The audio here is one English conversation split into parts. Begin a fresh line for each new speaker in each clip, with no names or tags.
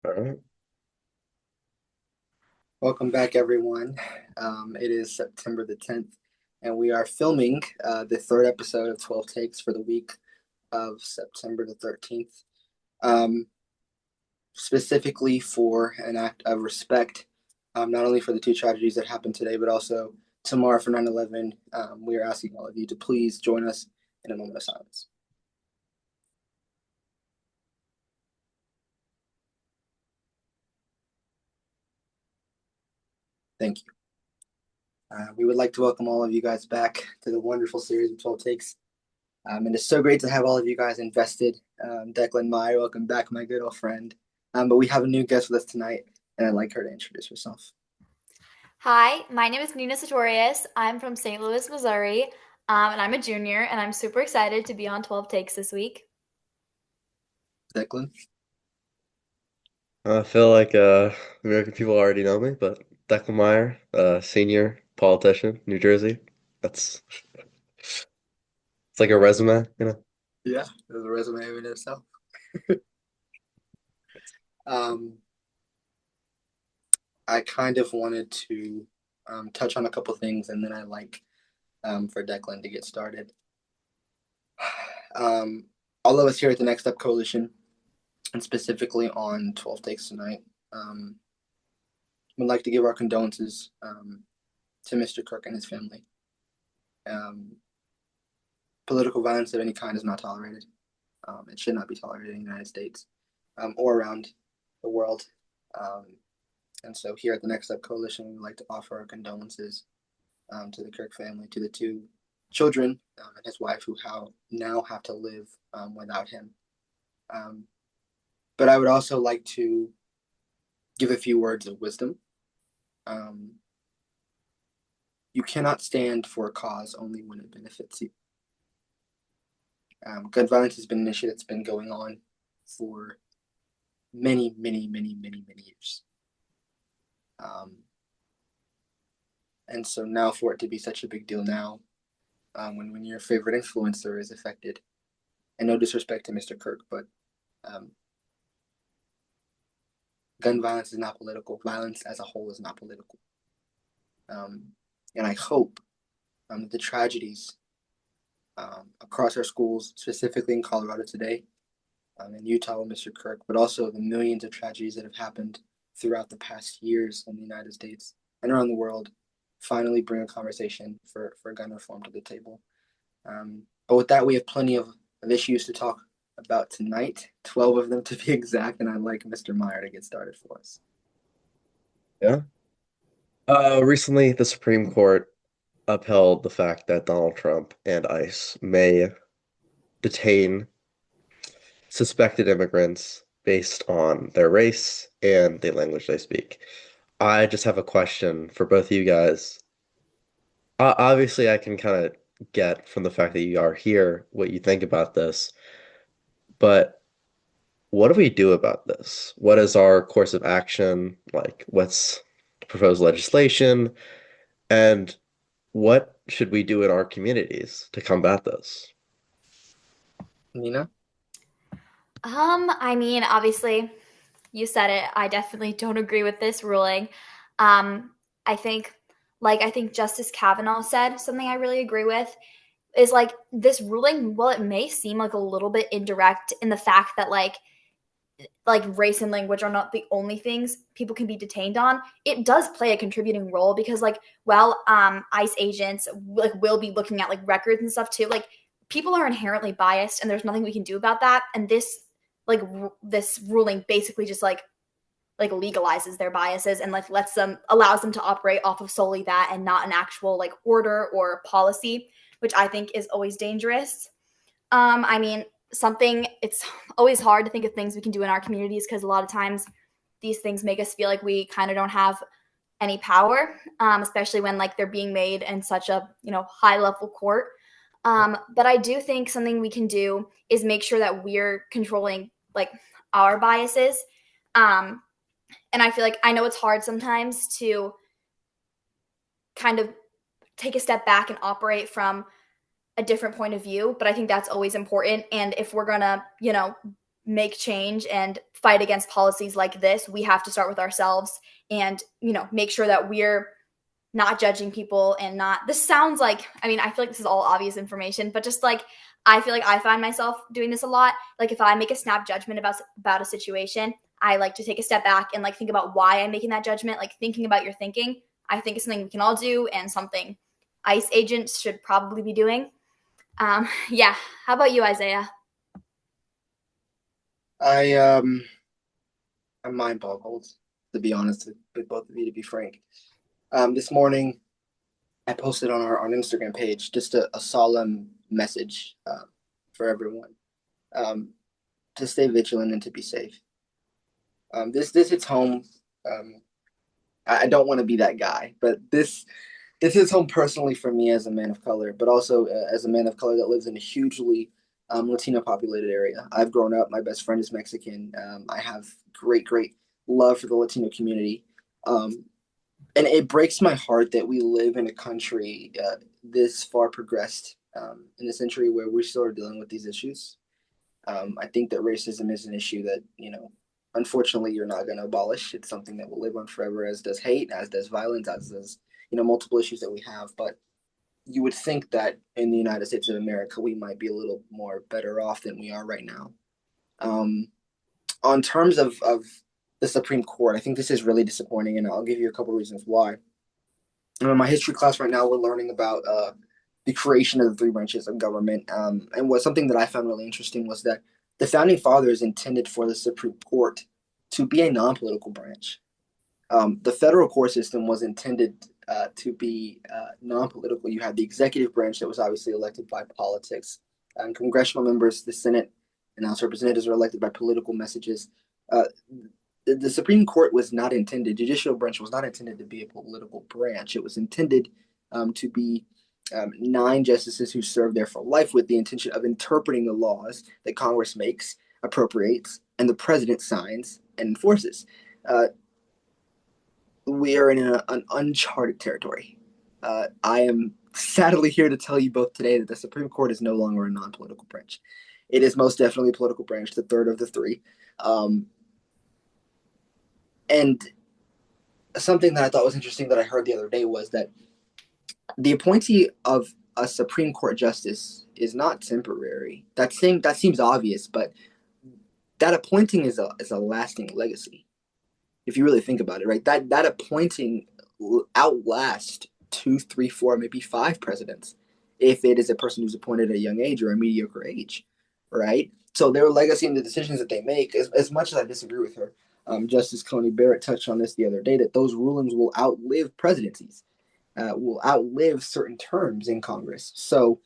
All right.
Welcome back, everyone. It is September the 10th, and we are filming the third episode of 12 Takes for the week of September the 13th, um, specifically for an act of respect, not only for the two tragedies that happened today, but also tomorrow for 9/11. We are asking all of you to please join us in a moment of silence. Thank you. We would like to welcome all of you guys back to the wonderful series of 12 Takes. And it's so great to have all of you guys invested. Declan Meyer, welcome back, my good old friend. But we have a new guest with us tonight, and I'd like her to introduce herself.
Hi, my name is Nina Sartorius. I'm from St. Louis, Missouri, and I'm a junior, and I'm super excited to be on 12 Takes this week.
Declan.
I feel like American people already know me, but Declan Meyer, senior politician, New Jersey. That's it's like a resume, you know.
Yeah, there's a resume in itself. Um, I kind of wanted to touch on a couple things, and then I like for Declan to get started. Um, all of us here at the Next Step Coalition, and specifically on 12 Takes tonight, would like to give our condolences to Mr. Kirk and his family. Um, Political violence of any kind is not tolerated. It should not be tolerated in the United States or around the world. Um, and so here at the Next Step Coalition, we would like to offer our condolences to the Kirk family, to the two children and his wife who now have to live without him. Um, but I would also like to give a few words of wisdom. Um, you cannot stand for a cause only when it benefits you. Gun violence has been an issue that's been going on for many, many, many, many, many years. Um, and so now for it to be such a big deal now, when your favorite influencer is affected, and no disrespect to Mr. Kirk, but um, gun violence is not political. Violence as a whole is not political. Um, and I hope that the tragedies across our schools, specifically in Colorado today, in Utah with Mr. Kirk, but also the millions of tragedies that have happened throughout the past years in the United States and around the world, finally bring a conversation for gun reform to the table. But with that, we have plenty of issues to talk about tonight, 12 of them to be exact, and I'd like Mr. Meyer to get started for us.
Yeah. Recently, the Supreme Court upheld the fact that Donald Trump and ICE may detain suspected immigrants based on their race and the language they speak. I just have a question for both of you guys. Obviously, I can kind of get from the fact that you are here what you think about this, but what do we do about this? What is our course of action? Like, what's proposed legislation? And what should we do in our communities to combat this?
Nina?
Obviously, you said it. I definitely don't agree with this ruling. Um, I think, I think Justice Kavanaugh said something I really agree with is like this ruling, well, it may seem like a little bit indirect in the fact that race and language are not the only things people can be detained on. It does play a contributing role because ICE agents will be looking at like records and stuff too. Like people are inherently biased and there's nothing we can do about that. And this ruling basically just like legalizes their biases and like allows them to operate off of solely that and not an actual like order or policy, which I think is always dangerous. I mean, something it's always hard to think of things we can do in our communities because a lot of times these things make us feel like we kind of don't have any power, especially when like they're being made in such a high level court. But I do think something we can do is make sure that we're controlling like our biases. Um, and I feel like I know it's hard sometimes to kind of take a step back and operate from a different point of view, but I think that's always important. And if we're gonna, make change and fight against policies like this, we have to start with ourselves and, make sure that we're not judging people and not, this sounds like, I mean, I feel like this is all obvious information, but just like, I feel like I find myself doing this a lot. Like if I make a snap judgment about a situation, I like to take a step back and like think about why I'm making that judgment. Like thinking about your thinking, I think it's something we can all do and something ICE agents should probably be doing. Yeah. How about you, Isaiah?
I I'm mind boggled, to be honest with both of you, to be frank. This morning I posted on our on Instagram page just a solemn message for everyone um, to stay vigilant and to be safe. This hits home. Um, I don't want to be that guy, but this hits home personally for me as a man of color, but also as a man of color that lives in a hugely Latino populated area. I've grown up. My best friend is Mexican. I have great love for the Latino community. Um, and it breaks my heart that we live in a country this far progressed in a century where we still are dealing with these issues. I think that racism is an issue that, unfortunately, you're not going to abolish. It's something that will live on forever, as does hate, as does violence, as does, multiple issues that we have. But you would think that in the United States of America, we might be a little more better off than we are right now. Um, on terms of the Supreme Court, I think this is really disappointing, and I'll give you a couple reasons why. In my history class right now, we're learning about the creation of the three branches of government. And what something that I found really interesting was that the founding fathers intended for the Supreme Court to be a non-political branch. The federal court system was intended to be non-political. You had the executive branch that was obviously elected by politics, and congressional members, the Senate and House Representatives are elected by political messages. Uh, the Supreme Court was not intended, judicial branch was not intended to be a political branch. It was intended to be nine justices who serve there for life with the intention of interpreting the laws that Congress makes, appropriates, and the president signs and enforces. Uh, we are in an uncharted territory. I am sadly here to tell you both today that the Supreme Court is no longer a non political branch. It is most definitely a political branch, the third of the three. Um, and something that I thought was interesting that I heard the other day was that the appointee of a Supreme Court justice is not temporary. That seems obvious, but that appointing is a lasting legacy. If you really think about it, right? That appointing outlasts two, three, four, maybe five presidents if it is a person who's appointed at a young age or a mediocre age, right? So their legacy and the decisions that they make, as much as I disagree with her, Justice Coney Barrett touched on this the other day, that those rulings will outlive presidencies, will outlive certain terms in Congress. So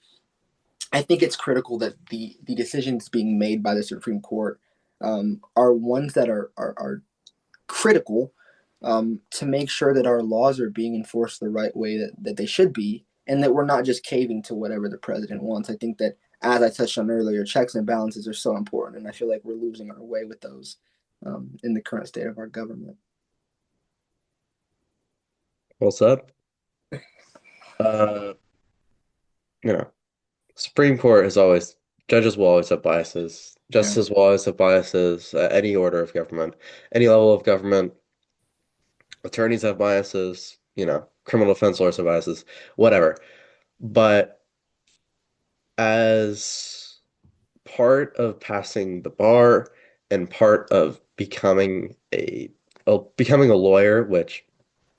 I think it's critical that the decisions being made by the Supreme Court are ones that are critical to make sure that our laws are being enforced the right way that they should be, and that we're not just caving to whatever the president wants. I think that, as I touched on earlier, checks and balances are so important, and I feel like we're losing our way with those in the current state of our government.
Well said. Uh, you know, Supreme Court has always judges will always have biases.
Yeah,
Justices will always have biases. Any order of government, any level of government. Attorneys have biases. Criminal defense lawyers have biases. Whatever. But as part of passing the bar and part of becoming a lawyer, which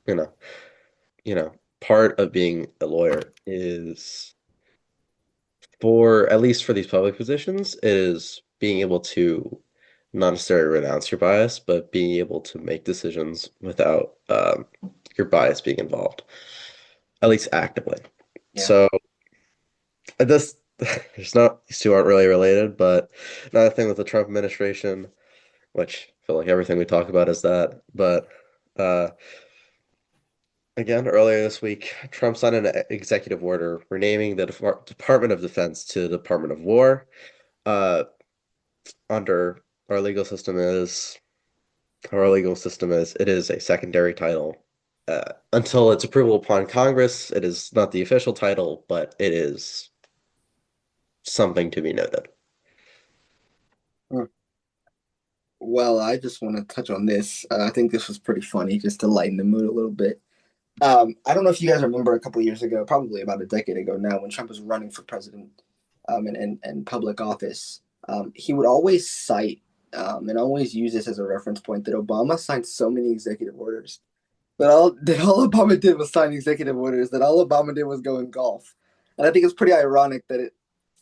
you know, part of being a lawyer is for at least for these public positions is being able to not necessarily renounce your bias, but being able to make decisions without your bias being involved, at least actively.
yeah,
So this there's not these two aren't really related, but another thing with the Trump administration, which I feel like everything we talk about is that, but uh, again, earlier this week, Trump signed an executive order renaming the Department of Defense to the Department of War. Uh, under our legal system is our legal system is it is a secondary title. Until its approval upon Congress, it is not the official title, but it is something to be noted.
mm. Well, I just want to touch on this. I think this was pretty funny, just to lighten the mood a little bit. I don't know if you guys remember a couple years ago, probably about a decade ago now, when Trump was running for president, in public office. He would always cite, and always use this as a reference point, that Obama signed so many executive orders. That all Obama did was sign executive orders. That all Obama did was go and golf. And I think it's pretty ironic that it,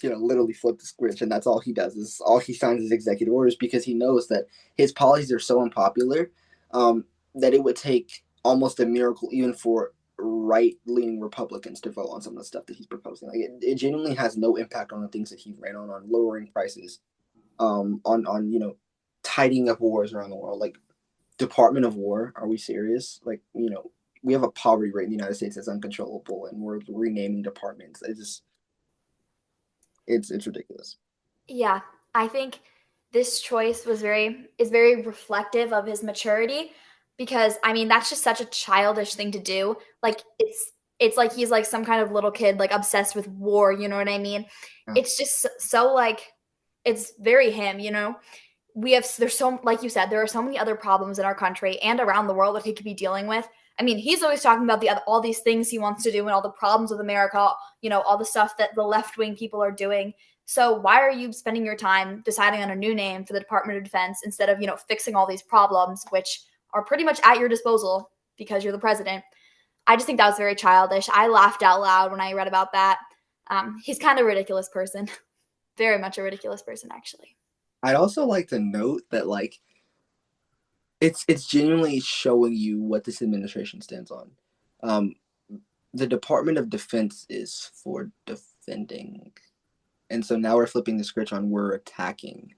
literally flipped the switch, and that's all he does, is all he signs is executive orders, because he knows that his policies are so unpopular, that it would take almost a miracle even for right leaning Republicans to vote on some of the stuff that he's proposing. Like it genuinely has no impact on the things that he ran on lowering prices, on tidying up wars around the world. Like, Department of War, are we serious? Like, we have a poverty rate in the United States that's uncontrollable, and we're renaming departments. It's ridiculous.
Yeah, I think this choice is very reflective of his maturity because I mean that's just such a childish thing to do. Like it's like he's like some kind of little kid like obsessed with war, you know what I mean?
Yeah.
It's just so like it's very him, you know. There's so like you said there are so many other problems in our country and around the world that he could be dealing with. I mean, he's always talking about all these things he wants to do and all the problems with America, you know, all the stuff that the left-wing people are doing. So why are you spending your time deciding on a new name for the Department of Defense instead of, you know, fixing all these problems which are pretty much at your disposal because you're the president? I just think that was very childish. I laughed out loud when I read about that. He's kind of a ridiculous person. Very much a ridiculous person, actually.
I'd also like to note that, like, it's genuinely showing you what this administration stands on. Um, the Department of Defense is for defending, and so now we're flipping the switch on we're attacking.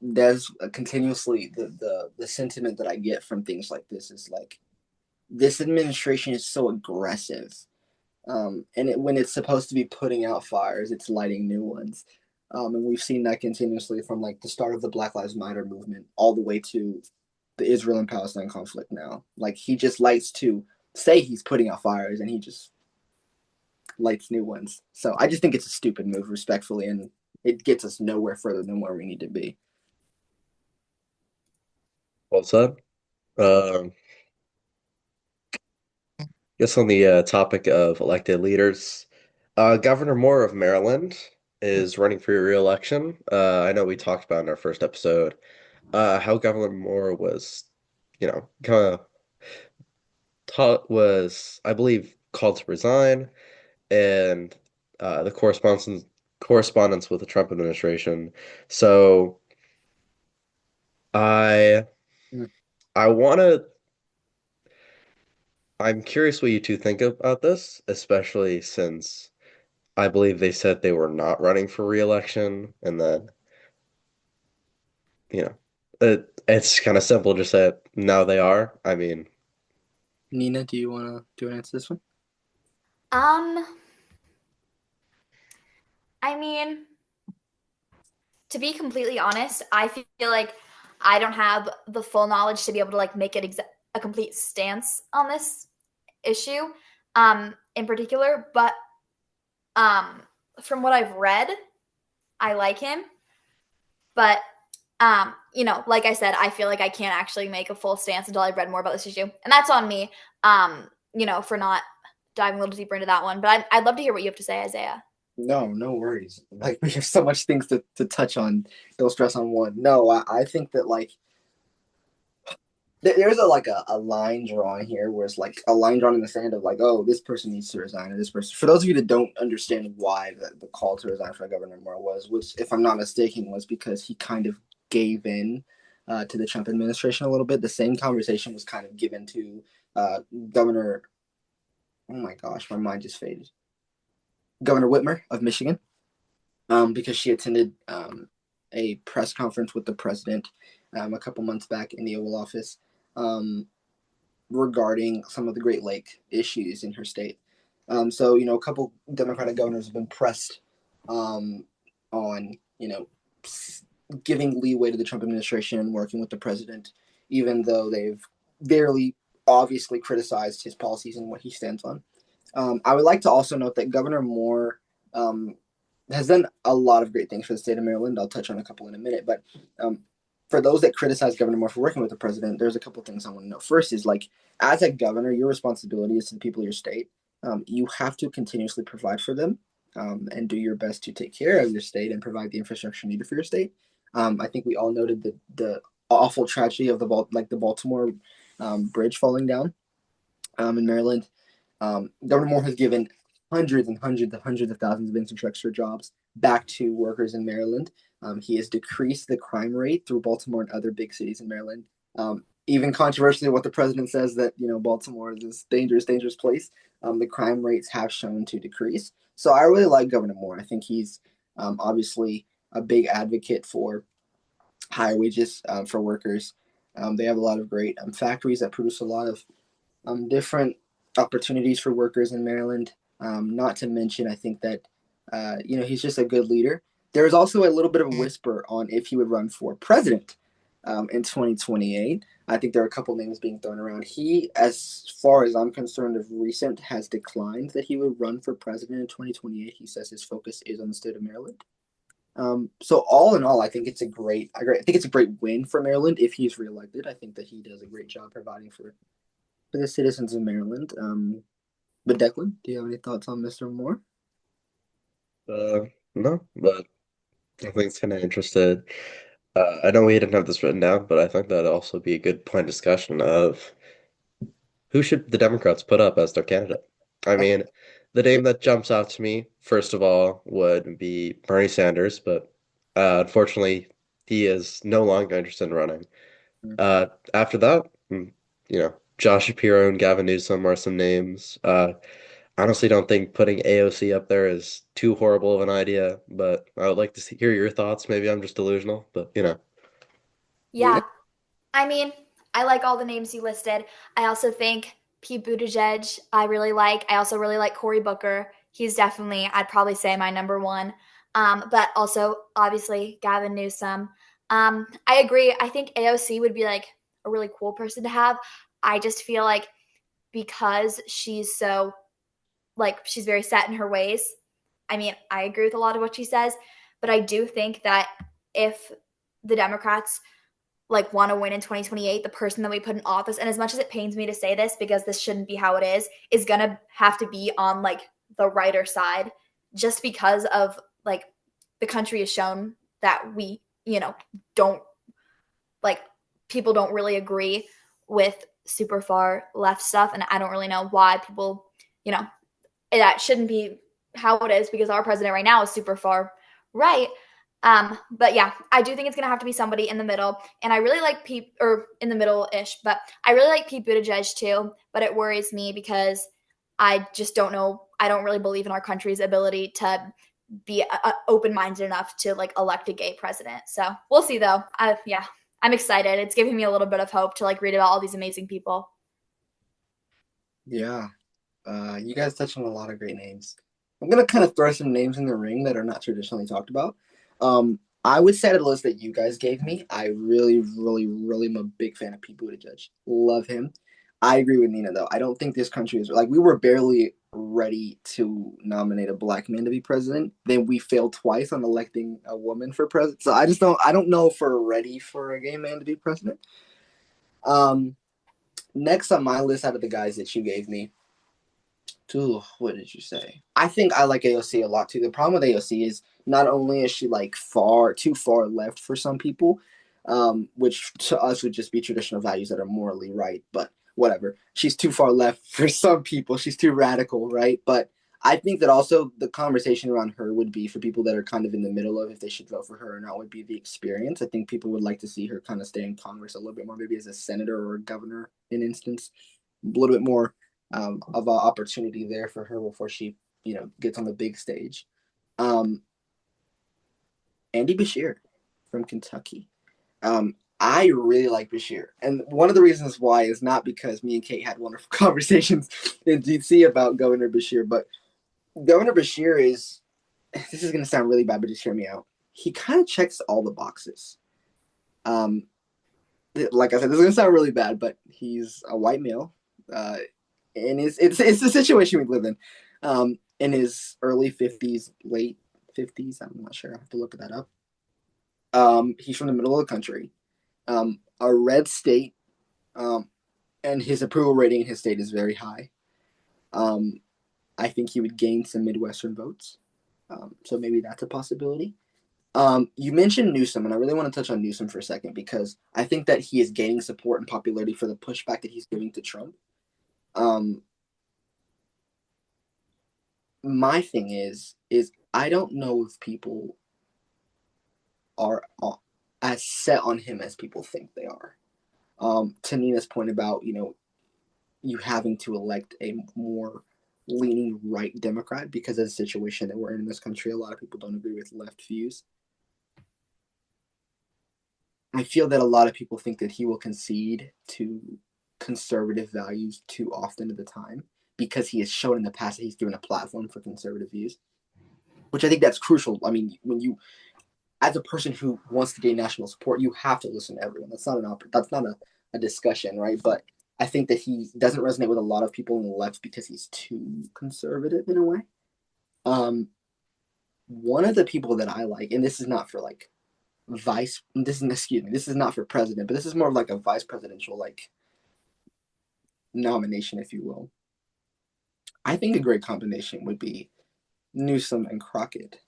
There's continuously the sentiment that I get from things like this is like, this administration is so aggressive, when it's supposed to be putting out fires, it's lighting new ones. And we've seen that continuously from like the start of the Black Lives Matter movement all the way to the Israel and Palestine conflict now. Like, he just likes to say he's putting out fires, and he just lights new ones. So I just think it's a stupid move, respectfully, and it gets us nowhere further than where we need to be.
Well said. Um, guess on the topic of elected leaders, Governor Moore of Maryland is running for re-election. I know we talked about in our first episode how Governor Moore was, kind of I believe, called to resign, and the correspondence with the Trump administration. So I
Mm.
I want to. I'm curious what you two think about this, especially since I believe they said they were not running for re-election, and then, it's kind of simple to say now they are. I mean,
Nina, do you want to answer this one?
Um, I mean, to be completely honest, I feel like I don't have the full knowledge to be able to like make a complete stance on this issue in particular, but um from what I've read, I like him, but you know, like I said, I feel like I can't actually make a full stance until I've read more about this issue. And that's on me. You know, for not diving a little deeper into that one, but I'd love to hear what you have to say, Isaiah.
No, no worries. Like, we have so much things to touch on. Don't stress on one. No, I think that, like, there's a line drawn here, where it's like a line drawn in the sand of like, oh, this person needs to resign, or this person. For those of you that don't understand why the call to resign for Governor Moore was, which, if I'm not mistaken, was because he kind of gave in to the Trump administration a little bit. The same conversation was kind of given to Governor. Oh my gosh, my mind just faded. Governor Whitmer of Michigan, because she attended a press conference with the president a couple months back in the Oval Office, um, regarding some of the Great Lake issues in her state. So, a couple Democratic governors have been pressed on, giving leeway to the Trump administration and working with the president, even though they've very obviously criticized his policies and what he stands on. I would like to also note that Governor Moore has done a lot of great things for the state of Maryland. I'll touch on a couple in a minute, but for those that criticize Governor Moore for working with the president, there's a couple things I want to know. First is like, as a governor, your responsibility is to the people of your state. You have to continuously provide for them, and do your best to take care of your state and provide the infrastructure needed for your state. I think we all noted the awful tragedy of the Baltimore bridge falling down in Maryland. Governor Moore has given hundreds and hundreds and hundreds of thousands of infrastructure jobs back to workers in Maryland. He has decreased the crime rate through Baltimore and other big cities in Maryland. Even controversially, what the president says that Baltimore is this dangerous, dangerous place. The crime rates have shown to decrease. So I really like Governor Moore. I think he's obviously a big advocate for higher wages for workers. They have a lot of great factories that produce a lot of different opportunities for workers in Maryland. Not to mention, I think that he's just a good leader. There's also a little bit of a whisper on if he would run for president in 2028. I think there are a couple names being thrown around. He, as far as I'm concerned, of recent has declined that he would run for president in 2028. He says his focus is on the state of Maryland. So all in all, I think it's a great win for Maryland if he's reelected. I think that he does a great job providing for the citizens of Maryland. But Declan, do you have any thoughts on Mr. Moore?
No, but I think it's kind of interested. I know we didn't have this written down, but I think that'd also be a good point of discussion of who should the Democrats put up as their candidate. I mean, the name that jumps out to me, first of all, would be Bernie Sanders, but unfortunately, he is no longer interested in running. After that, Josh Shapiro and Gavin Newsom are some names. Honestly don't think putting AOC up there is too horrible of an idea, but I would like to hear your thoughts. Maybe I'm just delusional, but
Nina?
Yeah. I mean, I like all the names you listed. I also think Pete Buttigieg, I really like. I also really like Cory Booker. He's definitely, I'd probably say, my number one. But also, obviously, Gavin Newsom. I agree. I think AOC would be like a really cool person to have. I just feel like because she's so, like, she's very set in her ways. I mean, I agree with a lot of what she says, but I do think that if the Democrats like want to win in 2028, the person that we put in office, and as much as it pains me to say this because this shouldn't be how it is gonna have to be on like the righter side, just because of like the country has shown that we don't, like, people don't really agree with super far left stuff, and I don't really know why people, that shouldn't be how it is because our president right now is super far right. But yeah, I do think it's gonna have to be somebody in the middle, and I really like Pete, or in the middle-ish, but I really like Pete Buttigieg too. But it worries me because I just don't know. I don't really believe in our country's ability to be open-minded enough to like elect a gay president. So we'll see, though. Yeah, I'm excited. It's giving me a little bit of hope to like read about all these amazing people.
Yeah. You guys touched on a lot of great names. I'm gonna kind of throw some names in the ring that are not traditionally talked about. I would say the list that you guys gave me. I really, really, really am a big fan of Pete Buttigieg. Love him. I agree with Nina though. I don't think this country is like we were barely ready to nominate a black man to be president. Then we failed twice on electing a woman for president. So I don't know if we're ready for a gay man to be president. Next on my list out of the guys that you gave me. Ooh, what did you say? I think I like AOC a lot too. The problem with AOC is not only is she like too far left for some people, which to us would just be traditional values that are morally right, but whatever. She's too far left for some people. She's too radical, right? But I think that also the conversation around her would be for people that are kind of in the middle of if they should vote for her or not would be the experience. I think people would like to see her kind of stay in Congress a little bit more, maybe as a senator or a governor in instance, a little bit more of an opportunity there for her before she, gets on the big stage. Um, Andy Bashir from Kentucky. I really like Bashir, and one of the reasons why is not because me and Kate had wonderful conversations in DC about Governor Bashir, but Governor Bashir is. This is going to sound really bad, but just hear me out. He kind of checks all the boxes. Like I said, this is going to sound really bad, but he's a white male. And it's the situation we live in his early 50s, late 50s. I'm not sure. I have to look that up. He's from the middle of the country. A red state, and his approval rating in his state is very high. Um, I think he would gain some Midwestern votes. So maybe that's a possibility. You mentioned Newsom, and I really want to touch on Newsom for a second because I think that he is gaining support and popularity for the pushback that he's giving to Trump. Um, my thing is I don't know if people are as set on him as people think they are. To Nina's point about you having to elect a more leaning right Democrat because of the situation that we're in this country, a lot of people don't agree with left views. I feel that a lot of people think that he will concede to conservative values too often at the time because he has shown in the past that he's given a platform for conservative views, which I think that's crucial. I mean, when you, as a person who wants to gain national support, you have to listen to everyone. That's not a discussion, right? But I think that he doesn't resonate with a lot of people on the left because he's too conservative in a way. One of the people that I like, and this is not for like this is not for president, but this is more of like a vice presidential like nomination, if you will. I think a great combination would be Newsom and Crockett.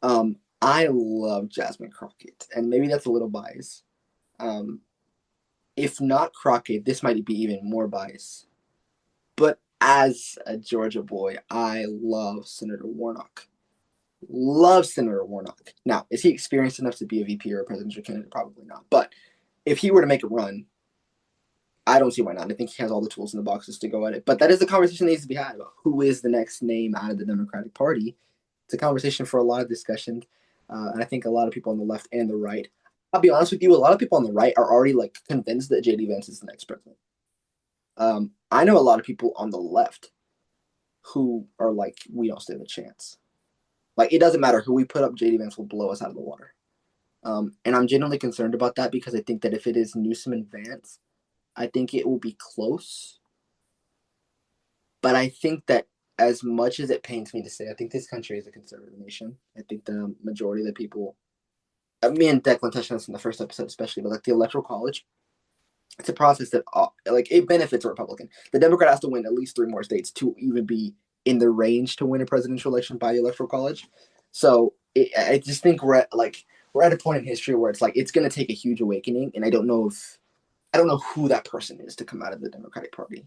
I love Jasmine Crockett, and maybe that's a little bias. Um, if not Crockett, this might be even more bias. But as a Georgia boy, I love Senator Warnock. Love Senator Warnock. Now, is he experienced enough to be a VP or a presidential candidate? Probably not. But if he were to make a run, I don't see why not. I think he has all the tools in the boxes to go at it. But that is a conversation that needs to be had about who is the next name out of the Democratic Party. It's a conversation for a lot of discussion. And I think a lot of people on the left and the right. I'll be honest with you, a lot of people on the right are already like convinced that JD Vance is the next president. I know a lot of people on the left who are like, we don't stand a chance. Like, it doesn't matter who we put up, JD Vance will blow us out of the water. And I'm genuinely concerned about that because I think that if it is Newsom and Vance, I think it will be close. But I think that as much as it pains me to say, I think this country is a conservative nation. I think the majority of the people, me and Declan touched on this in the first episode, especially, but like the Electoral College, it's a process that like it benefits a Republican. The Democrat has to win at least 3 more states to even be in the range to win a presidential election by the Electoral College. So I just think we're at a point in history where it's like it's going to take a huge awakening, and I don't know who that person is to come out of the Democratic Party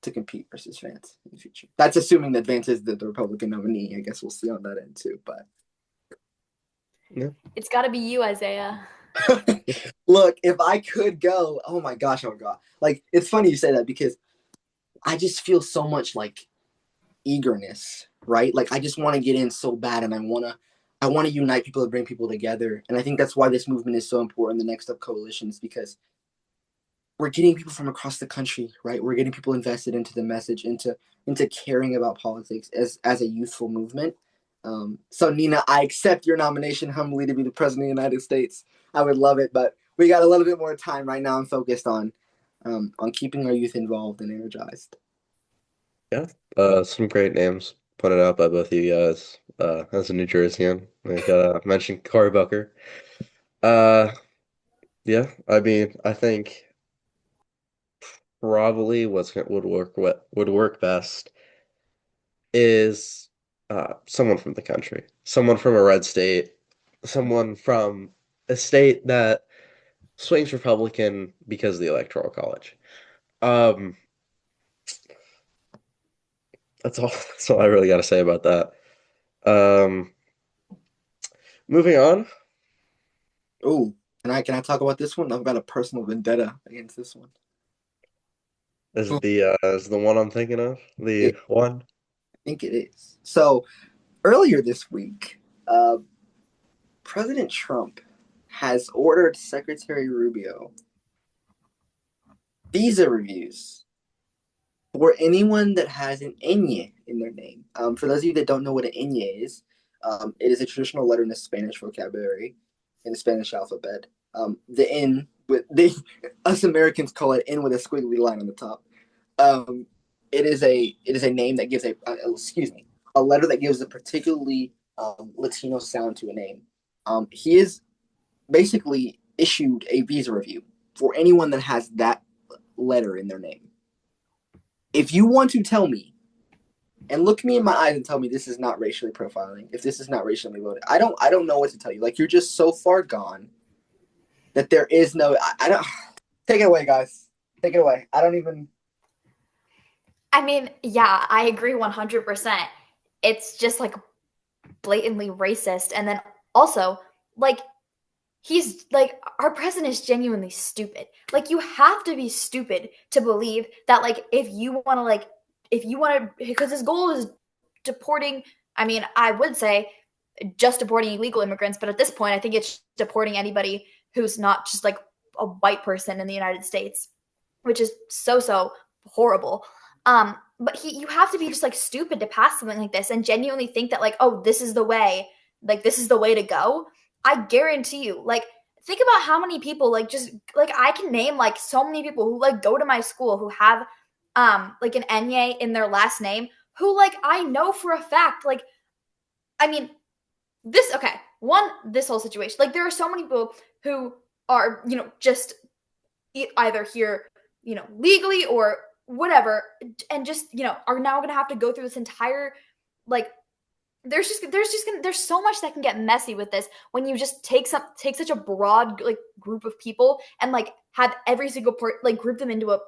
to compete versus Vance in the future. That's assuming that Vance is the Republican nominee. I guess we'll see on that end too. But
Yeah.
It's got to be you, Isaiah.
look, if I could go, oh my gosh, I would go. Like, it's funny you say that because I just feel so much like eagerness, right? Like I just want to get in so bad, and I want to unite people and bring people together. And I think that's why this movement is so important. The Next Up Coalition is because we're getting people from across the country, right? We're getting people invested into the message, into caring about politics as a youthful movement. So Nina, I accept your nomination humbly to be the president of the United States. I would love it, but we got a little bit more time right now. I'm focused on keeping our youth involved and energized.
Yeah. Some great names pointed out by both of you guys. As a New Jerseyan, like mentioned Cory Booker. Uh, yeah. I mean, I think probably would work best is someone from the country, someone from a red state, someone from a state that swings Republican because of the Electoral College. Um, that's all. That's all I really got to say about that. Um, moving on.
Oh, can I talk about this one? I've got a personal vendetta against this one.
Is the one I'm thinking of the
It,
one?
I think it is. So earlier this week, President Trump has ordered Secretary Rubio visa reviews for anyone that has an enye in their name. For those of you that don't know what an enye is, it is a traditional letter in the Spanish vocabulary, in the Spanish alphabet. The N, us Americans call it N with a squiggly line on the top. Um, it is a name that gives a letter that gives a particularly Latino sound to a name. He is basically issued a visa review for anyone that has that letter in their name. If you want to tell me and look me in my eyes and tell me this is not racially profiling, if this is not racially loaded, I don't know what to tell you. Like, you're just so far gone that there is no. I don't. Take it away, guys. Take it away. I don't even.
I mean, yeah, I agree 100%. It's just like blatantly racist. And then also, like, he's like, our president is genuinely stupid. Like, you have to be stupid to believe that, like, if you want to, because his goal is deporting, I mean, I would say just deporting illegal immigrants, but at this point, I think it's deporting anybody who's not just like a white person in the United States, which is so horrible. But you have to be just like stupid to pass something like this and genuinely think that like, oh, this is the way, like this is the way to go. I guarantee you, like, think about how many people like just like I can name like so many people who like go to my school who have like an Enye in their last name who like I know for a fact like I mean this okay one this whole situation like there are so many people who are just either here legally or whatever and just are now going to have to go through this entire like there's so much that can get messy with this when you just take such a broad like group of people and like have every single like group them into a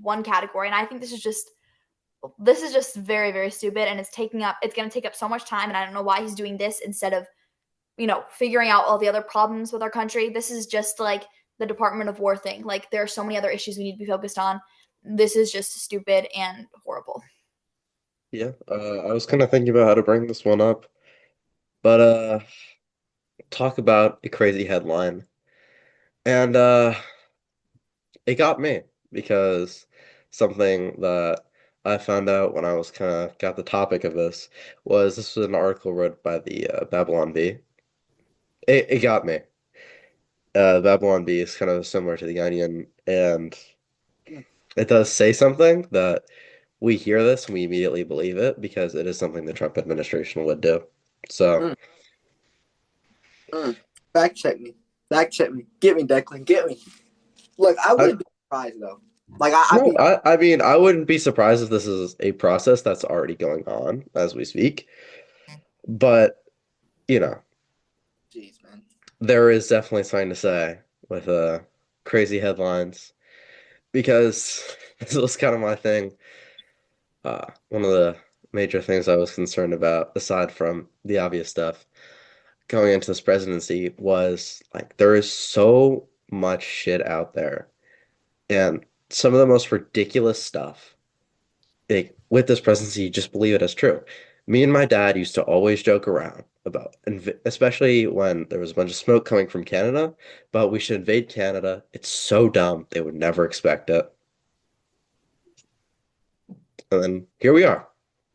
one category. And I think this is just very stupid, and it's going to take up so much time, and I don't know why he's doing this instead of figuring out all the other problems with our country. This is just like the Department of War thing. Like, there are so many other issues we need to be focused on. This is just stupid and horrible.
Yeah, I was kind of thinking about how to bring this one up, but talk about a crazy headline. And it got me because something that I found out when I was kind of got the topic of this was an article wrote by the Babylon Bee. It got me. Babylon Bee is kind of similar to the Onion, and it does say something that we hear this and we immediately believe it because it is something the Trump administration would do. So,
Mm, mm. Fact check me. Fact check me. Get me, Declan. Get me. Look, I
I
wouldn't be surprised though. Like I'd
no,
be.
I mean, I wouldn't be surprised if this is a process that's already going on as we speak. But, you know,
Jeez, man.
there is definitely something to say with crazy headlines because this was kind of my thing. One of the major things I was concerned about, aside from the obvious stuff, going into this presidency was like there is so much shit out there and some of the most ridiculous stuff. Like with this presidency, you just believe it as true. Me and my dad used to always joke around about, especially when there was a bunch of smoke coming from Canada, but we should invade Canada. It's so dumb. They would never expect it. And then here we are.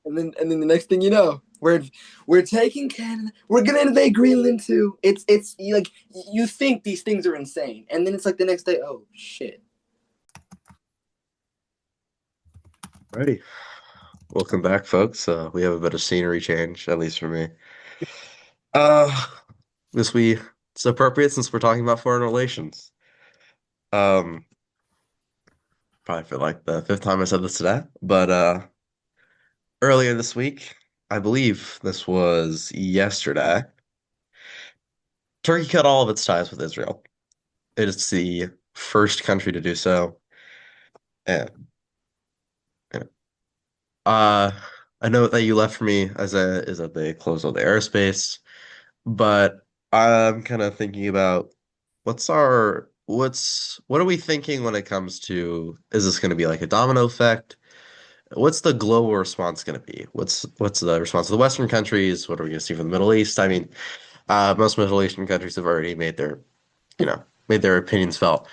And then the next thing you know, we're taking Canada. We're gonna invade Greenland too. It's like you think these things are insane, and then it's like the next day, oh shit.
Ready. Welcome back, folks. We have a bit of scenery change, at least for me. Uh, it's appropriate since we're talking about foreign relations. Um, Probably for like the fifth time I said this today, but earlier this week, I believe this was yesterday, Turkey cut all of its ties with Israel. It is the first country to do so. And you know, uh, I know that you left me as a is that they closed all the airspace, but I'm kind of thinking about what are we thinking when it comes to is this going to be like a domino effect? What's the global response going to be? What's the response of the Western countries? What are we going to see from the Middle East? I mean, most Middle Eastern countries have already made their opinions felt.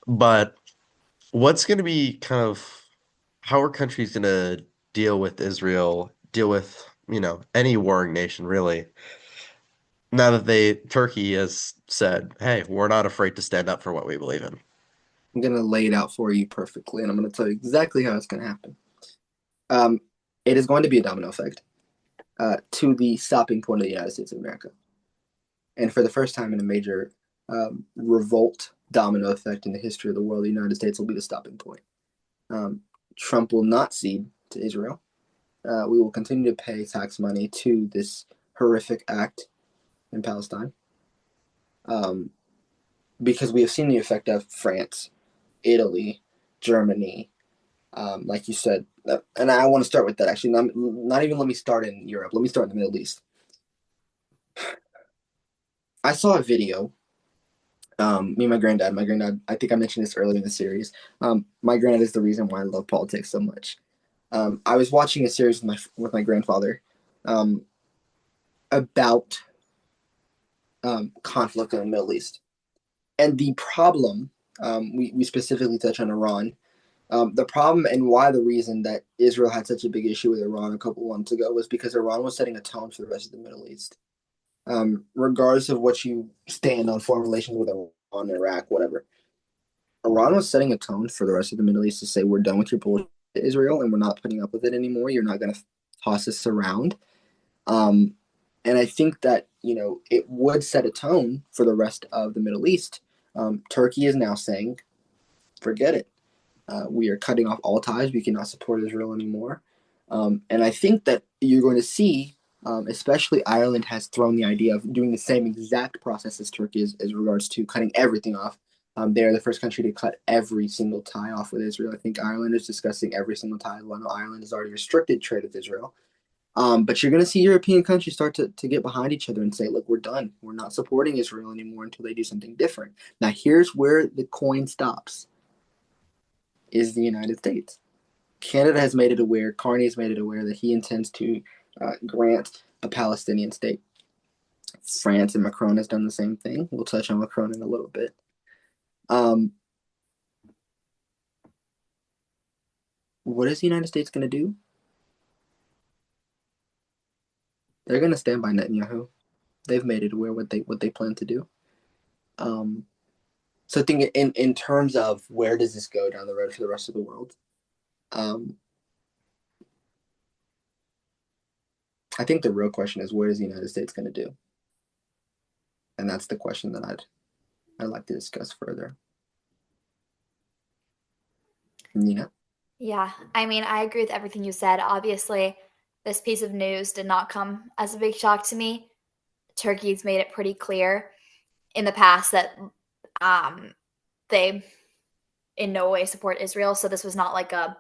But what's going to be kind of how are countries going to deal with Israel, deal with, any warring nation really, now that Turkey has said, hey, we're not afraid to stand up for what we believe in.
I'm gonna lay it out for you perfectly, and I'm gonna tell you exactly how it's gonna happen. Um, it is going to be a domino effect to the stopping point of the United States of America, and for the first time in a major revolt domino effect in the history of the world, the United States will be the stopping point. Trump will not cede to Israel. We will continue to pay tax money to this horrific act in Palestine, because we have seen the effect of France, Italy, Germany, like you said. And I want to start with that, actually. Not even let me start in Europe. Let me start in the Middle East. I saw a video. Me and my granddad, I think I mentioned this earlier in the series. My granddad is the reason why I love politics so much. I was watching a series with my grandfather about conflict in the Middle East. And the problem, we specifically touch on Iran. The problem and why the reason that Israel had such a big issue with Iran a couple months ago was because Iran was setting a tone for the rest of the Middle East. Regardless of what you stand on foreign relations with Iran, Iraq, whatever, Iran was setting a tone for the rest of the Middle East to say, we're done with your bullshit, Israel, and we're not putting up with it anymore. You're not going to toss us around. And I think that, it would set a tone for the rest of the Middle East. Turkey is now saying, forget it. We are cutting off all ties. We cannot support Israel anymore. And I think that you're going to see, especially Ireland has thrown the idea of doing the same exact process as Turkey is as regards to cutting everything off. They're the first country to cut every single tie off with Israel. I think Ireland is discussing every single tie. Well, I know Ireland has already restricted trade with Israel. But you're going to see European countries start to get behind each other and say, look, we're done. We're not supporting Israel anymore until they do something different. Now, here's where the coin stops, is the United States. Canada has made it aware, Carney has made it aware that he intends to grant a Palestinian state. France and Macron has done the same thing. We'll touch on Macron in a little bit. What is the United States going to do? They're going to stand by Netanyahu. They've made it aware what they plan to do. So I think in terms of where does this go down the road for the rest of the world, I think the real question is, what is the United States going to do? And that's the question that I'd like to discuss further. Nina?
Yeah, I mean, I agree with everything you said. Obviously, this piece of news did not come as a big shock to me. Turkey's made it pretty clear in the past that they in no way support Israel. So this was not like a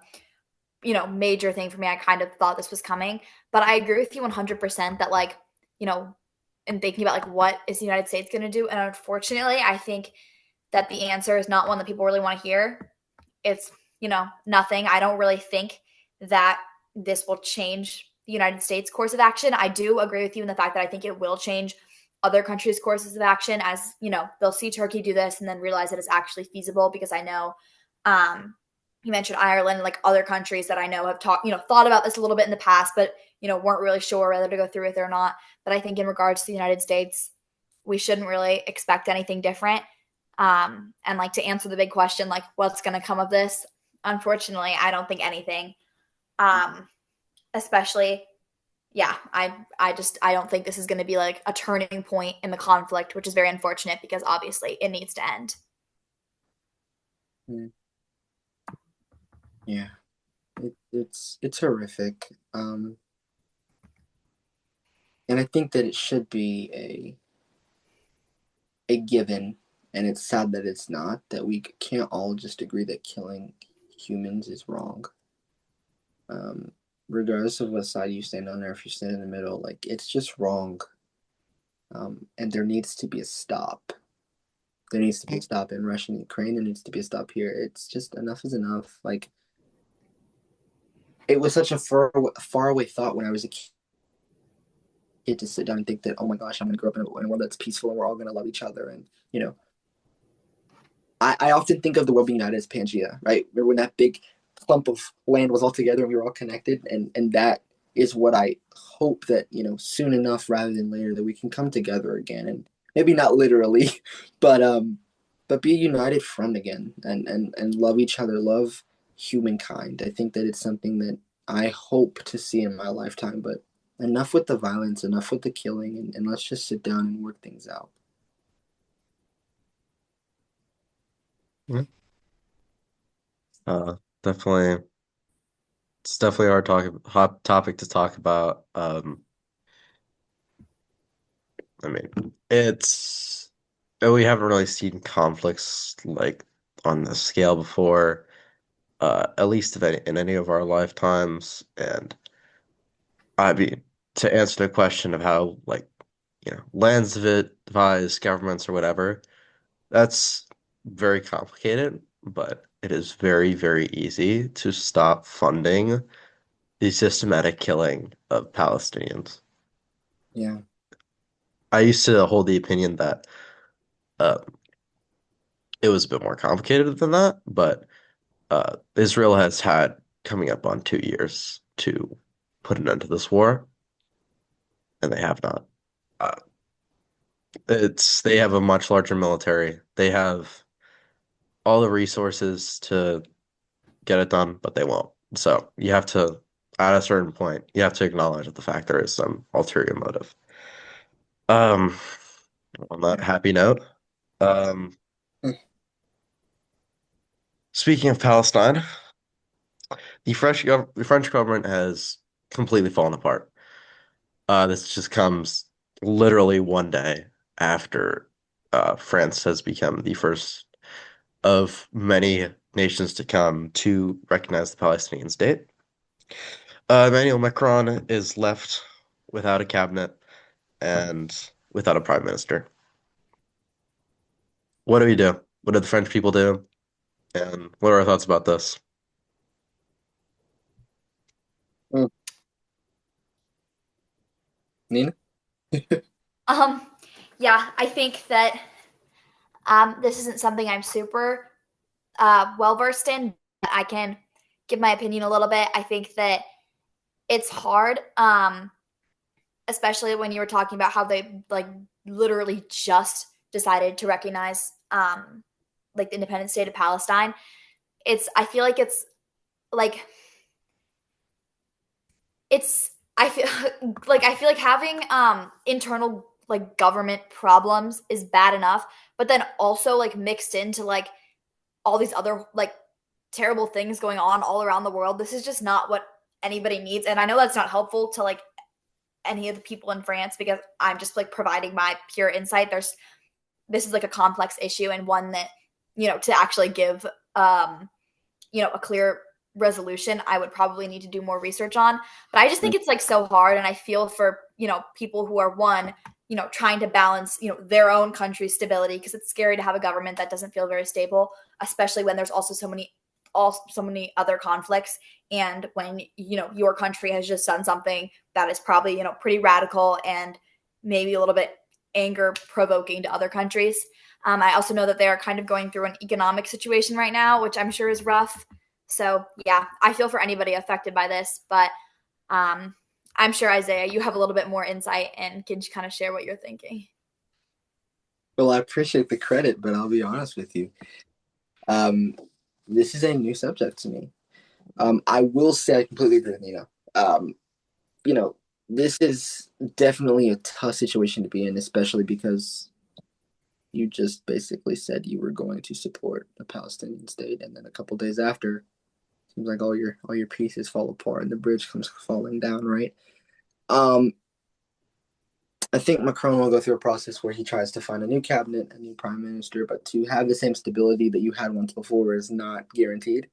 major thing for me. I kind of thought this was coming, but I agree with you 100% that in thinking about what is the United States going to do, and unfortunately, I think that the answer is not one that people really want to hear. It's nothing. I don't really think that this will change the United States course of action. I do agree with you in the fact that I think it will change other countries' courses of action, as they'll see Turkey do this and then realize that it's actually feasible, because I know you mentioned Ireland, like other countries that I know have thought about this a little bit in the past, but weren't really sure whether to go through with it or not. But I think in regards to the United States, we shouldn't really expect anything different. And to answer the big question, what's going to come of this? Unfortunately, I don't think anything. Especially, yeah, I don't think this is going to be a turning point in the conflict, which is very unfortunate because obviously it needs to end.
Yeah, it's horrific. And I think that it should be a given, and it's sad that it's not, that we can't all just agree that killing humans is wrong. Regardless of what side you stand on, or if you stand in the middle, it's just wrong. And there needs to be a stop. There needs to be a stop in Russia and Ukraine. There needs to be a stop here. It's just, enough is enough. It was such a far away thought when I was a kid to sit down and think that, oh my gosh, I'm going to grow up in a world that's peaceful and we're all going to love each other. And, I often think of the world being united as Pangea, right? Remember when that big clump of land was all together and we were all connected? And that is what I hope that, soon enough rather than later, that we can come together again. And maybe not literally, but be a united front again, and love each other, love humankind. I think that it's something that I hope to see in my lifetime, but enough with the violence, enough with the killing, and let's just sit down and work things out.
Yeah. Uh, definitely, it's definitely our hot topic to talk about. I mean, we haven't really seen conflicts like on this scale before, at least in any of our lifetimes. And I mean, to answer the question of how like lands devise governments or whatever, that's very complicated, but it is very, very easy to stop funding the systematic killing of Palestinians.
Yeah.
I used to hold the opinion that uh, it was a bit more complicated than that, but Israel has had coming up on 2 years to put an end to this war, and they have not. Uh, they have a much larger military. They have all the resources to get it done, but they won't. So you have to, at a certain point, you have to acknowledge the fact there is some ulterior motive. Um, on that happy note, um, speaking of Palestine, the French government has completely fallen apart. This just comes literally one day after France has become the first of many nations to come to recognize the Palestinian state. Emmanuel Macron is left without a cabinet and without a prime minister. What do we do? What do the French people do? And what are our thoughts about this?
Mm. Nina?
Um, yeah, I think that this isn't something I'm super well versed in. But I can give my opinion a little bit. I think that it's hard, especially when you were talking about how they like literally just decided to recognize like the independent state of Palestine. I feel like like I feel like having internal like government problems is bad enough, but then also like mixed into like all these other like terrible things going on all around the world. This is just not what anybody needs. And I know that's not helpful to like any of the people in France because I'm just like providing my pure insight. This is like a complex issue and one that, to actually give a clear resolution, I would probably need to do more research on. But I just think it's like so hard and I feel for, people who are trying to balance, their own country's stability because it's scary to have a government that doesn't feel very stable, especially when there's also so many other conflicts and when your country has just done something that is probably pretty radical and maybe a little bit anger provoking to other countries. I also know that they are kind of going through an economic situation right now, which I'm sure is rough. So yeah, I feel for anybody affected by this, but I'm sure Isaiah, you have a little bit more insight and can kind of share what you're thinking.
Well, I appreciate the credit, but I'll be honest with you. Um, this is a new subject to me. I will say I completely agree with Nina. You know, this is definitely a tough situation to be in, especially because you just basically said you were going to support a Palestinian state, and then a couple days after, seems like all your pieces fall apart and the bridge comes falling down, right? Um, I think Macron will go through a process where he tries to find a new cabinet, a new prime minister, but to have the same stability that you had once before is not guaranteed.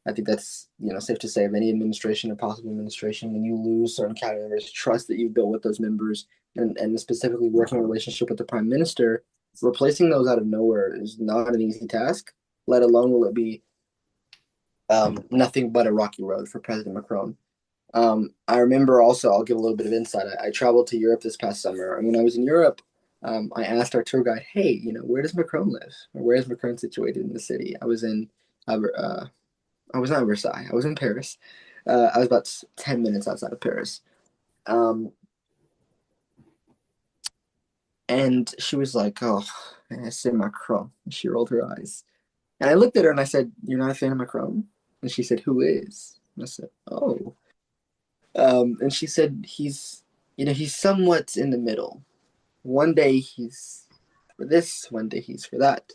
I think that's safe to say of any administration or possible administration when you lose certain cabinet members, trust that you've built with those members, and specifically working relationship with the prime minister, replacing those out of nowhere is not an easy task. Let alone will it be nothing but a rocky road for President Macron. I remember also, I'll give a little bit of insight. I traveled to Europe this past summer, and when I was in Europe, I asked our tour guide, "Hey, where does Macron live? Or where is Macron situated in the city?" I was not in Versailles. I was in Paris. I was about 10 minutes outside of Paris. Um, and she was like, "Oh, I said Macron." And she rolled her eyes. And I looked at her and I said, "You're not a fan of Macron?" And she said, "Who is?" And I said, "Oh." And she said, he's somewhat in the middle. One day he's for this, one day he's for that.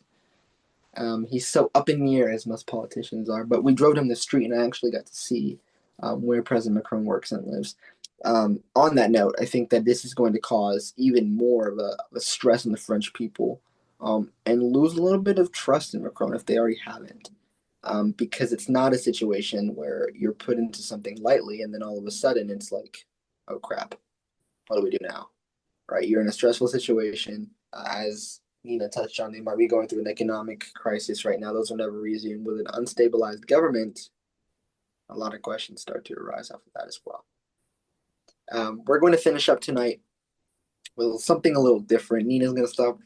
He's so up in the air, as most politicians are. But we drove down the street, and I actually got to see where President Macron works and lives. On that note, I think that this is going to cause even more of a stress on the French people, and lose a little bit of trust in Macron if they already haven't. Because it's not a situation where you're put into something lightly and then all of a sudden it's like, oh crap, what do we do now? Right? You're in a stressful situation. As Nina touched on, they might be going through an economic crisis right now. Those are never easy. And with an unstabilized government, a lot of questions start to arise off of that as well. We're going to finish up tonight with something a little different. Nina's going to stop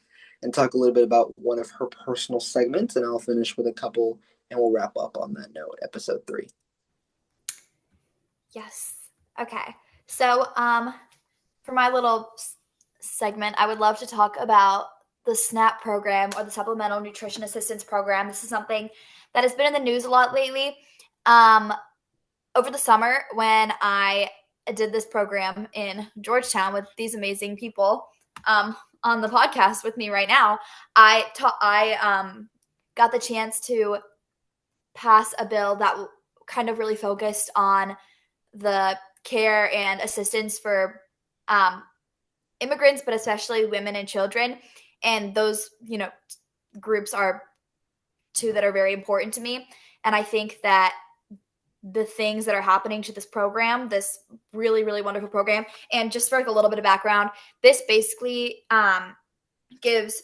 and talk a little bit about one of her personal segments, and I'll finish with a couple, and we'll wrap up on that note, episode 3.
Yes. Okay. So, for my little segment, I would love to talk about the SNAP program, or the Supplemental Nutrition Assistance Program. This is something that has been in the news a lot lately. Over the summer, when I did this program in Georgetown with these amazing people on the podcast with me right now, I got the chance to pass a bill that kind of really focused on the care and assistance for immigrants, but especially women and children. And those, groups are two that are very important to me. And I think that the things that are happening to this program, this really, really wonderful program, and just for like a little bit of background, this basically gives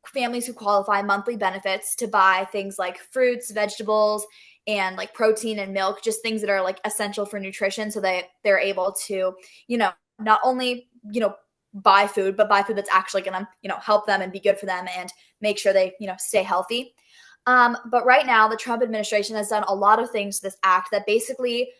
families who qualify monthly benefits to buy things like fruits, vegetables, and like protein and milk, just things that are like essential for nutrition, so they're able to, not only, buy food, but buy food that's actually going to, help them and be good for them and make sure they, stay healthy. But right now, the Trump administration has done a lot of things to this act that basically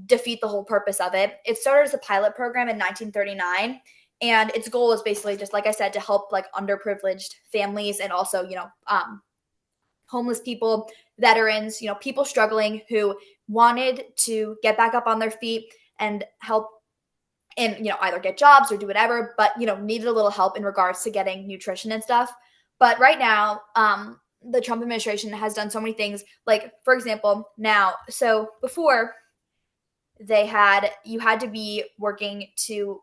defeat the whole purpose of it. It started as a pilot program in 1939, and its goal is basically just, like I said, to help like underprivileged families and also, homeless people, veterans, people struggling who wanted to get back up on their feet and help and, either get jobs or do whatever, but, needed a little help in regards to getting nutrition and stuff. But right now, the Trump administration has done so many things. Like, for example, so before you had to be working to,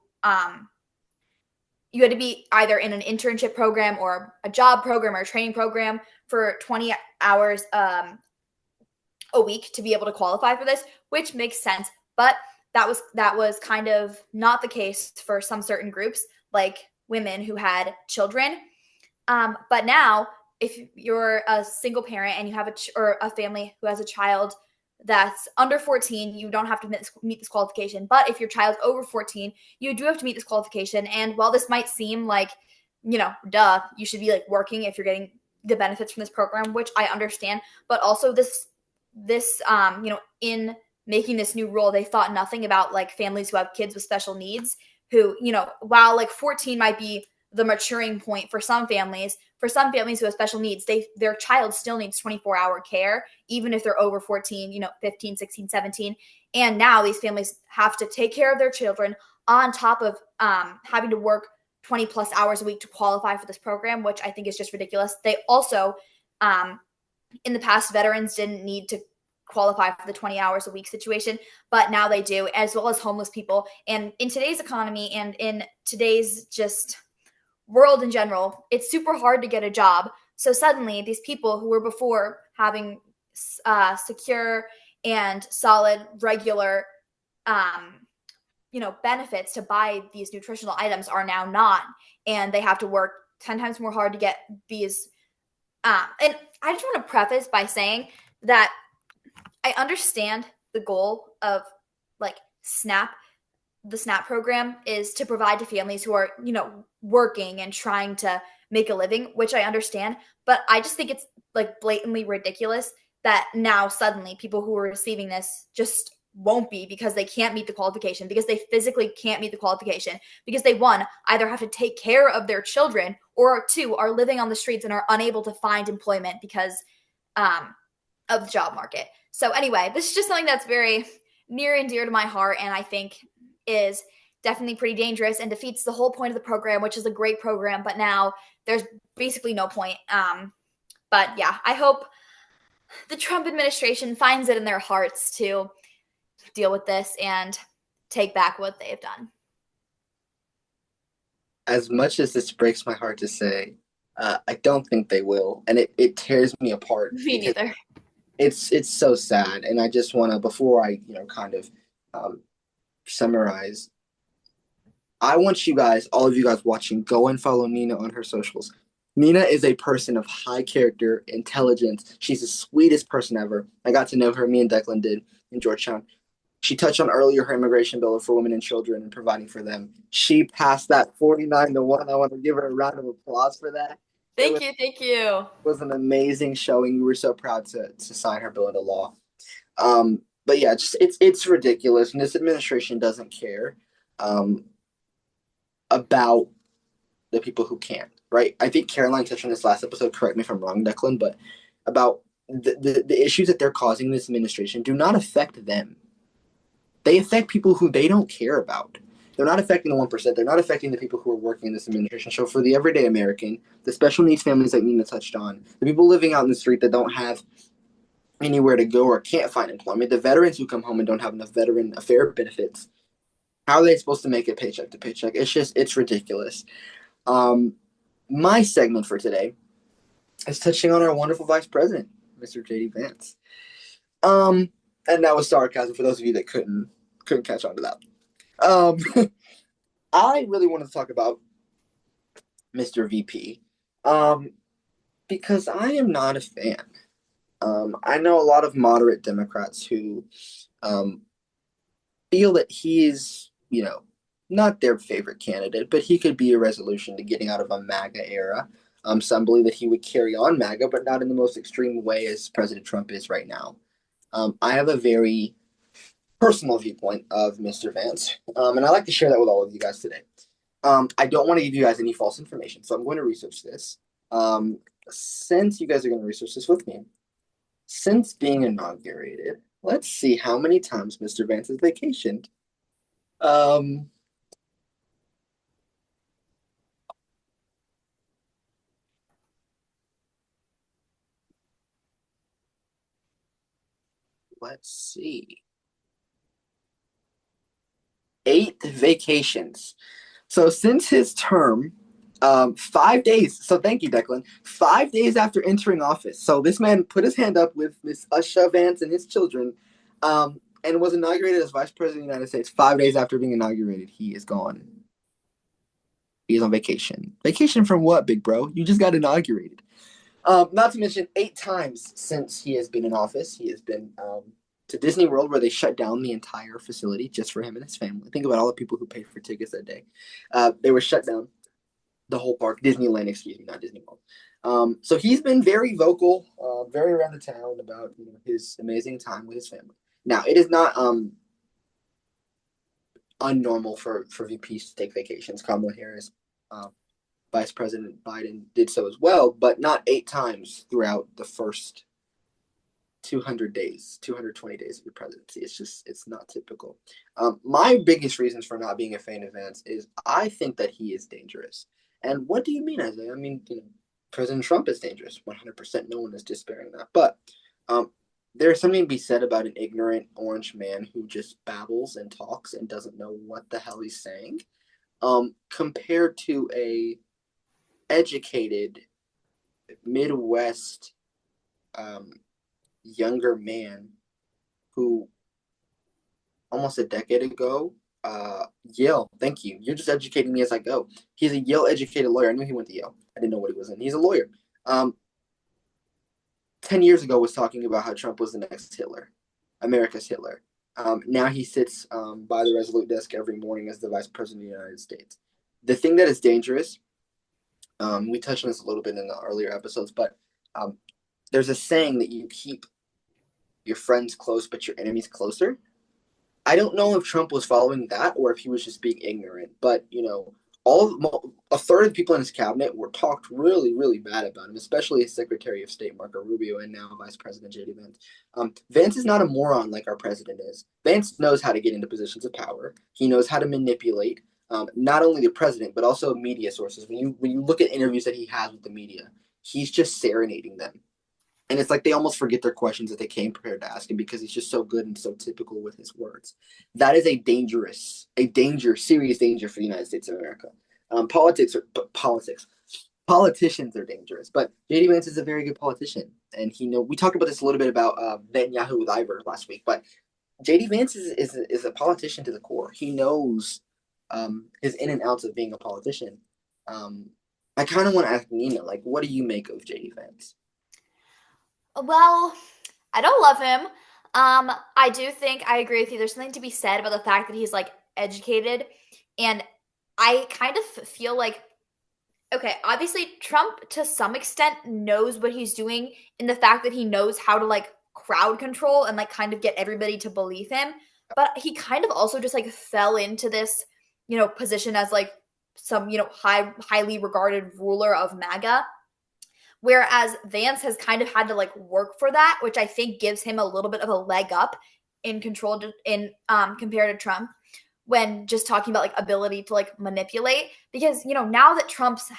you had to be either in an internship program or a job program or a training program for 20 hours a week to be able to qualify for this, which makes sense. But that was kind of not the case for some certain groups, like women who had children. But now, if you're a single parent and you have or a family who has a child that's under 14, you don't have to meet this qualification. But if your child's over 14, you do have to meet this qualification. And while this might seem like, duh, you should be like working if you're getting the benefits from this program, which I understand. But also this, in making this new rule, they thought nothing about like families who have kids with special needs who, while like 14 might be the maturing point for some families who have special needs, their child still needs 24-hour care, even if they're over 14, 15, 16, 17. And now these families have to take care of their children on top of having to work 20 plus hours a week to qualify for this program, which I think is just ridiculous. They also, in the past, veterans didn't need to qualify for the 20 hours a week situation, but now they do, as well as homeless people. And in today's economy and in today's just world in general, it's super hard to get a job. So suddenly these people who were before having secure and solid regular benefits to buy these nutritional items are now not, and they have to work 10 times more hard to get these. And I just want to preface by saying that I understand the goal of like the SNAP program is to provide to families who are, working and trying to make a living, which I understand. But I just think it's like blatantly ridiculous that now suddenly people who are receiving this just won't be, because they can't meet the qualification, because they physically can't meet the qualification, because they, one, either have to take care of their children, or two, are living on the streets and are unable to find employment because of the job market. So anyway, this is just something that's very near and dear to my heart, and I think is definitely pretty dangerous and defeats the whole point of the program, which is a great program. But now there's basically no point But yeah, I hope the Trump administration finds it in their hearts to deal with this and take back what they've done.
As much as this breaks my heart to say, I don't think they will, and it tears me apart
Me
because
neither.
it's so sad. And I just want to, before I kind of summarize, I want you guys, all of you guys watching, go and follow Nina on her socials. Nina is a person of high character, intelligence. She's the sweetest person ever. I got to know her. Me and Declan did in Georgetown. She touched on earlier her immigration bill for women and children and providing for them. She passed that 49-1. I want to give her a round of applause for that.
Thank you.
It was an amazing showing. We were so proud to sign her bill into law. But yeah, just it's ridiculous, and this administration doesn't care about the people who can't. Right? I think Caroline touched on this last episode. Correct me if I'm wrong, Declan, but about the issues that they're causing in this administration do not affect them. They affect people who they don't care about. They're not affecting the 1%. They're not affecting the people who are working in this administration. So for the everyday American, the special needs families like Nina touched on, the people living out in the street that don't have anywhere to go or can't find employment, the veterans who come home and don't have enough veteran affair benefits, how are they supposed to make it paycheck to paycheck? It's ridiculous. My segment for today is touching on our wonderful vice president, Mr. J.D. Vance. And that was sarcasm for those of you that couldn't catch on to that. I really wanted to talk about Mr. VP because I am not a fan. I know a lot of moderate Democrats who feel that he is, not their favorite candidate, but he could be a resolution to getting out of a MAGA era. Some believe that he would carry on MAGA, but not in the most extreme way as President Trump is right now. I have a very personal viewpoint of Mr. Vance, and I'd like to share that with all of you guys today. I don't want to give you guys any false information, so I'm going to research this. Since you guys are going to research this with me, since being inaugurated, let's see how many times Mr. Vance has vacationed. Let's see. 8 vacations. So since his term, 5 days. So thank you, Declan. 5 days after entering office. So this man put his hand up with Miss Usha Vance and his children, and was inaugurated as Vice President of the United States. 5 days after being inaugurated, he is gone. He is on vacation. Vacation from what, big bro? You just got inaugurated. Not to mention 8 times since he has been in office, he has been to Disney World, where they shut down the entire facility just for him and his family. Think about all the people who paid for tickets that day. They were shut down, the whole park, Disneyland, excuse me, not Disney World. So he's been very vocal, very around the town about his amazing time with his family. Now, it is not unnormal for VPs to take vacations. Kamala Harris, Vice President Biden did so as well, but not 8 times throughout the first 200 days, 220 days of your presidency. It's not typical. My biggest reasons for not being a fan of Vance is I think that he is dangerous. And what do you mean, Isaiah? I mean, President Trump is dangerous. 100%. No one is despairing that. But there's something to be said about an ignorant orange man who just babbles and talks and doesn't know what the hell he's saying, compared to a educated Midwest younger man who almost a decade ago, Yale, thank you. You're just educating me as I go. He's a Yale educated lawyer. I knew he went to Yale. I didn't know what he was in. He's a lawyer. 10 years ago was talking about how Trump was the next Hitler, America's Hitler. Now he sits by the Resolute desk every morning as the Vice President of the United States. The thing that is dangerous, we touched on this a little bit in the earlier episodes, but there's a saying that you keep your friends close but your enemies closer. I don't know if Trump was following that or if he was just being ignorant, but a third of the people in his cabinet were talked really, really bad about him, especially his Secretary of State Marco Rubio and now Vice President J.D. Vance. Vance is not a moron like our president is. Vance knows how to get into positions of power. He knows how to manipulate not only the president but also media sources. When you look at interviews that he has with the media, he's just serenading them. And it's like they almost forget their questions that they came prepared to ask him because he's just so good and so typical with his words. That is serious danger for the United States of America. Politicians are dangerous, but JD Vance is a very good politician, and we talked about this a little bit about Netanyahu with Ivor last week, but JD Vance is a politician to the core. He knows his in and outs of being a politician. I kind of want to ask Nina, like, what do you make of JD Vance?
Well, I don't love him. I do think I agree with you. There's something to be said about the fact that he's like educated, and I kind of feel like, okay, obviously Trump to some extent knows what he's doing in the fact that he knows how to like crowd control and like kind of get everybody to believe him. But he kind of also just like fell into this, position as like some, highly regarded ruler of MAGA. Whereas Vance has kind of had to like work for that, which I think gives him a little bit of a leg up in control compared to Trump when just talking about like ability to like manipulate. Because now that Trump's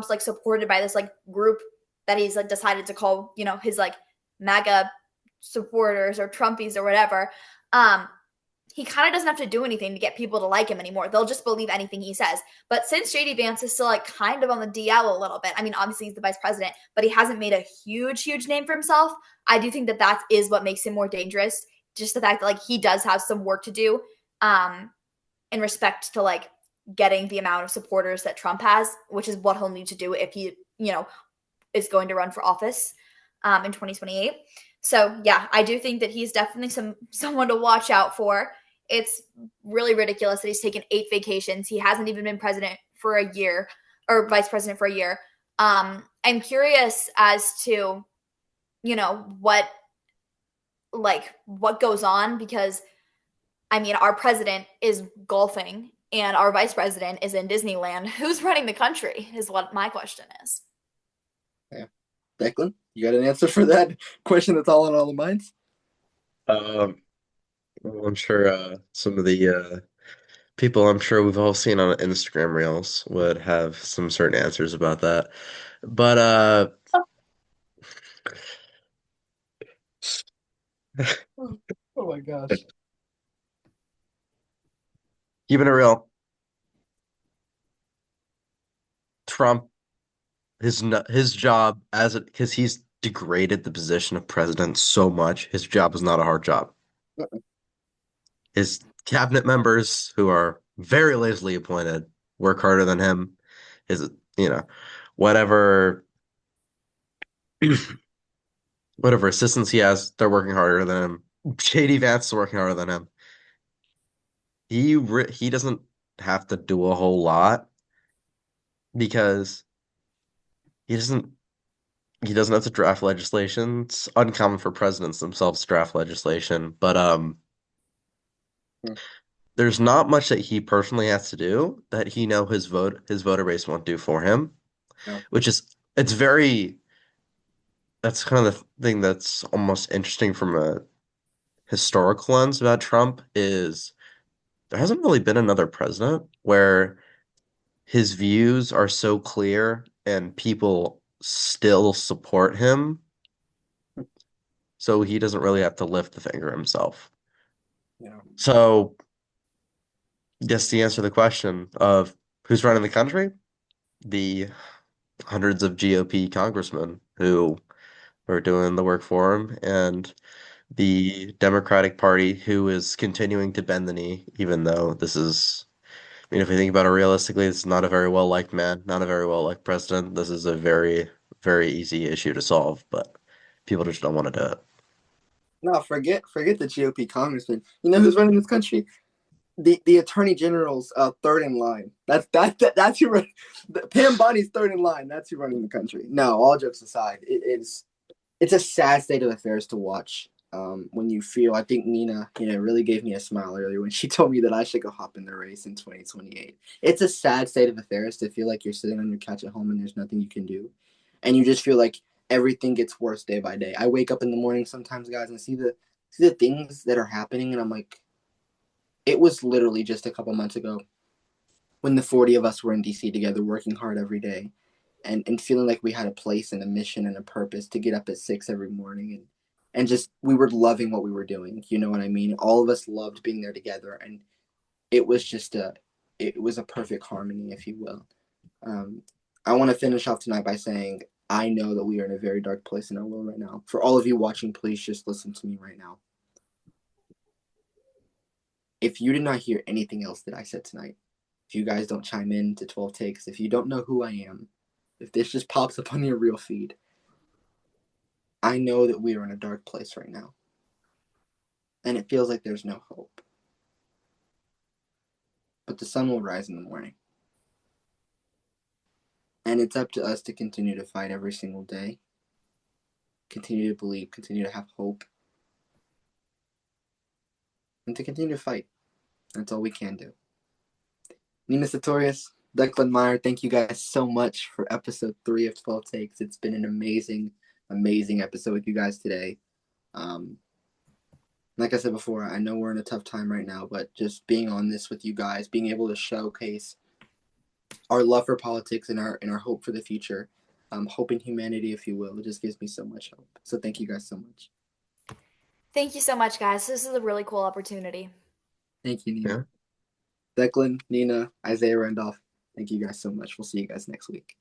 like supported by this like group that he's like decided to call his like MAGA supporters or Trumpies or whatever, he kind of doesn't have to do anything to get people to like him anymore. They'll just believe anything he says. But since JD Vance is still like kind of on the DL a little bit, I mean, obviously he's the vice president, but he hasn't made a huge name for himself. I do think that is what makes him more dangerous. Just the fact that like he does have some work to do in respect to like getting the amount of supporters that Trump has, which is what he'll need to do if he, is going to run for office in 2028. So yeah, I do think that he's definitely someone to watch out for. It's really ridiculous that he's taken 8 vacations. He hasn't even been president for a year or vice president for a year. I'm curious as to, what goes on because, I mean, our president is golfing and our vice president is in Disneyland. Who's running the country is what my question is.
Yeah. Declan, you got an answer for that question that's all in all the minds?
Well, I'm sure some of the people I'm sure we've all seen on Instagram Reels would have some certain answers about that. But
Oh my gosh.
keeping it real, Trump, his job because he's degraded the position of president so much, his job is not a hard job. His cabinet members, who are very lazily appointed, work harder than him. His, whatever whatever assistants he has, they're working harder than him. JD Vance is working harder than him. He doesn't have to do a whole lot because he doesn't he doesn't have to draft legislation. It's uncommon for presidents themselves to draft legislation, but
Hmm.
there's not much that he personally has to do that his voter base won't do for him,
No.
which is it's very that's kind of the thing that's almost interesting from a historical lens about Trump is there hasn't really been another president where his views are so clear and people still support him, so he doesn't really have to lift the finger himself.
Yeah.
So, yes, to answer the question of who's running the country, the hundreds of GOP congressmen who are doing the work for him, and the Democratic Party who is continuing to bend the knee, even though I mean, if we think about it realistically, it's not a very well-liked man, not a very well-liked president. This is a very, very easy issue to solve, but people just don't want to do it.
No, forget the GOP congressman. You know who's running this country? The attorney general's third in line. That's who. Pam Body's third in line. That's who running the country. No, all jokes aside, it's a sad state of affairs to watch. When you feel, I think Nina, really gave me a smile earlier when she told me that I should go hop in the race in 2028. It's a sad state of affairs to feel like you're sitting on your couch at home and there's nothing you can do, and you just feel like everything gets worse day by day. I wake up in the morning sometimes, guys, and see the things that are happening, and I'm like, it was literally just a couple months ago when the 40 of us were in DC together working hard every day. and feeling like we had a place and a mission and a purpose to get up at 6 every morning, and just we were loving what we were doing. You know what I mean? All of us loved being there together, and it was just it was a perfect harmony, if you will. Um, I want to finish off tonight by saying I know that we are in a very dark place in our world right now. For all of you watching, please just listen to me right now. If you did not hear anything else that I said tonight, if you guys don't chime in to 12 takes, if you don't know who I am, if this just pops up on your real feed, I know that we are in a dark place right now. And it feels like there's no hope. But the sun will rise in the morning. And it's up to us to continue to fight every single day. Continue to believe, continue to have hope. And to continue to fight. That's all we can do. Nina Sartorius, Declan Meyer, thank you guys so much for episode 3 of 12 Takes. It's been an amazing, amazing episode with you guys today. Like I said before, I know we're in a tough time right now, but just being on this with you guys, being able to showcase our love for politics and our hope for the future, hope in humanity, if you will, it just gives me so much hope. So thank you guys so much.
Thank you so much, guys. This is a really cool opportunity.
Thank you, Nina.
Yeah.
Declan, Nina, Isaiah Randolph, thank you guys so much. We'll see you guys next week.